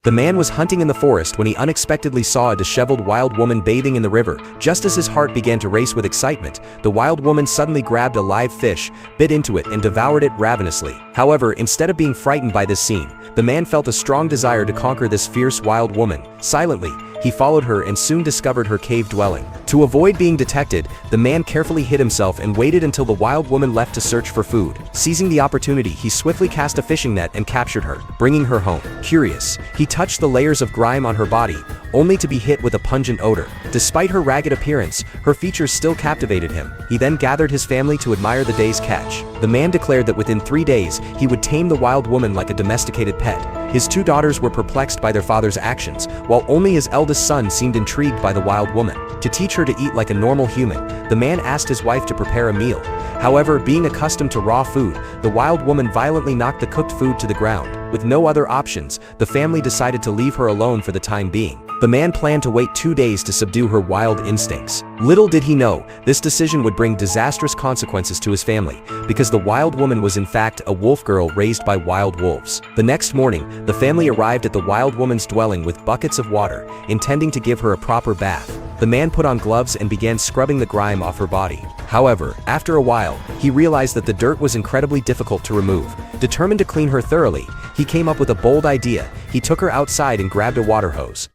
The man was hunting in the forest when he unexpectedly saw a disheveled wild woman bathing in the river. Just as his heart began to race with excitement, the wild woman suddenly grabbed a live fish, bit into it and devoured it ravenously. However, instead of being frightened by this scene, the man felt a strong desire to conquer this fierce wild woman. Silently, he followed her and soon discovered her cave dwelling. To avoid being detected, the man carefully hid himself and waited until the wild woman left to search for food. Seizing the opportunity, he swiftly cast a fishing net and captured her, bringing her home. Curious, he touched the layers of grime on her body, only to be hit with a pungent odor. Despite her ragged appearance, her features still captivated him. He then gathered his family to admire the day's catch. The man declared that within 3 days, he would tame the wild woman like a domesticated pet. His 2 daughters were perplexed by their father's actions, while only his eldest son seemed intrigued by the wild woman. To teach her to eat like a normal human, the man asked his wife to prepare a meal. However, being accustomed to raw food, the wild woman violently knocked the cooked food to the ground. With no other options, the family decided to leave her alone for the time being. The man planned to wait 2 days to subdue her wild instincts. Little did he know, this decision would bring disastrous consequences to his family, because the wild woman was in fact a wolf girl raised by wild wolves. The next morning, the family arrived at the wild woman's dwelling with buckets of water, intending to give her a proper bath. The man put on gloves and began scrubbing the grime off her body. However, after a while, he realized that the dirt was incredibly difficult to remove. Determined to clean her thoroughly, he came up with a bold idea. He took her outside and grabbed a water hose.